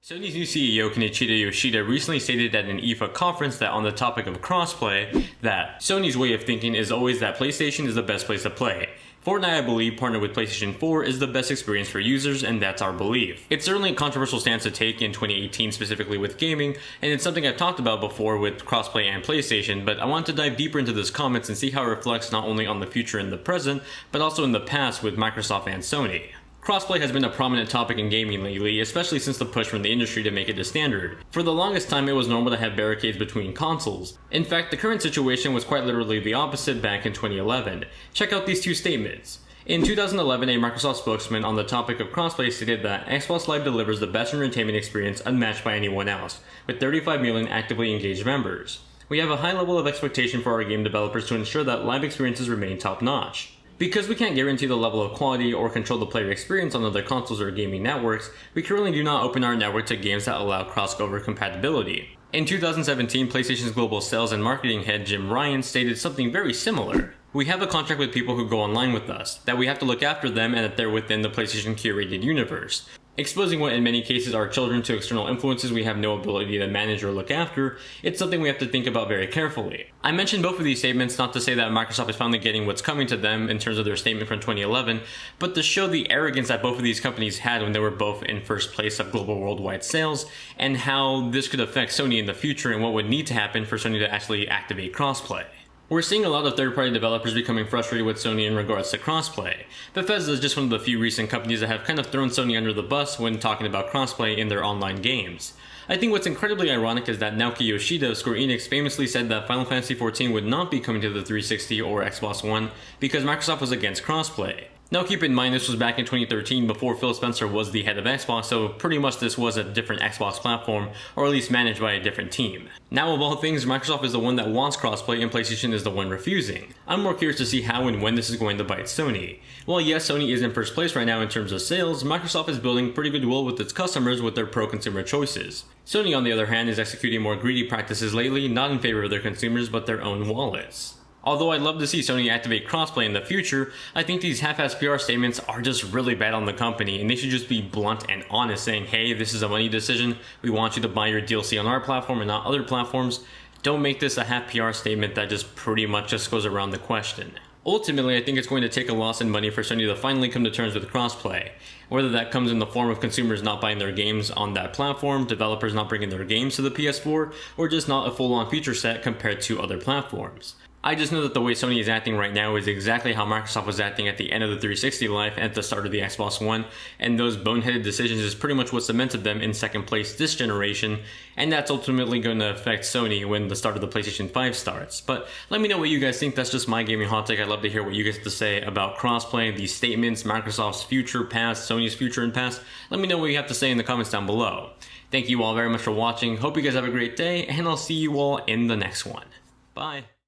Sony's new CEO Kenichiro Yoshida recently stated at an IFA conference that on the topic of crossplay, that Sony's way of thinking is always that PlayStation is the best place to play. Fortnite, I believe, partnered with PlayStation 4 is the best experience for users, and that's our belief. It's certainly a controversial stance to take in 2018 specifically with gaming, and it's something I've talked about before with crossplay and PlayStation, but I want to dive deeper into this comments and see how it reflects not only on the future and the present, but also in the past with Microsoft and Sony. Crossplay has been a prominent topic in gaming lately, especially since the push from the industry to make it a standard. For the longest time, it was normal to have barricades between consoles. In fact, the current situation was quite literally the opposite back in 2011. Check out these two statements. In 2011, a Microsoft spokesman on the topic of crossplay stated that Xbox Live delivers the best entertainment experience unmatched by anyone else, with 35 million actively engaged members. We have a high level of expectation for our game developers to ensure that live experiences remain top-notch. Because we can't guarantee the level of quality or control the player experience on other consoles or gaming networks, we currently do not open our network to games that allow crossover compatibility. In 2017, PlayStation's global sales and marketing head Jim Ryan stated something very similar. We have a contract with people who go online with us, that we have to look after them and that they're within the PlayStation curated universe. Exposing what in many cases are children to external influences we have no ability to manage or look after, it's something we have to think about very carefully. I mentioned both of these statements not to say that Microsoft is finally getting what's coming to them in terms of their statement from 2011, but to show the arrogance that both of these companies had when they were both in first place of global worldwide sales, and how this could affect Sony in the future and what would need to happen for Sony to actually activate crossplay. We're seeing a lot of third-party developers becoming frustrated with Sony in regards to crossplay. Bethesda is just one of the few recent companies that have kind of thrown Sony under the bus when talking about crossplay in their online games. I think what's incredibly ironic is that Naoki Yoshida of Square Enix famously said that Final Fantasy XIV would not be coming to the 360 or Xbox One because Microsoft was against crossplay. Now keep in mind this was back in 2013 before Phil Spencer was the head of Xbox, so pretty much this was a different Xbox platform, or at least managed by a different team. Now of all things, Microsoft is the one that wants crossplay and PlayStation is the one refusing. I'm more curious to see how and when this is going to bite Sony. While yes, Sony is in first place right now in terms of sales, Microsoft is building pretty good will with its customers with their pro-consumer choices. Sony on the other hand is executing more greedy practices lately, not in favor of their consumers but their own wallets. Although I'd love to see Sony activate crossplay in the future, I think these half-assed PR statements are just really bad on the company, and they should just be blunt and honest, saying, hey, this is a money decision, we want you to buy your DLC on our platform and not other platforms. Don't make this a half PR statement that just pretty much just goes around the question. Ultimately, I think it's going to take a loss in money for Sony to finally come to terms with crossplay. Whether that comes in the form of consumers not buying their games on that platform, developers not bringing their games to the PS4, or just not a full-on feature set compared to other platforms. I just know that the way Sony is acting right now is exactly how Microsoft was acting at the end of the 360 life and at the start of the Xbox One, and those boneheaded decisions is pretty much what cemented them in second place this generation, and that's ultimately going to affect Sony when the start of the PlayStation 5 starts. But let me know what you guys think. That's just my gaming hot take. I'd love to hear what you guys have to say about crossplay, these statements, Microsoft's future, past, Sony's future and past. Let me know what you have to say in the comments down below. Thank you all very much for watching. Hope you guys have a great day, and I'll see you all in the next one. Bye.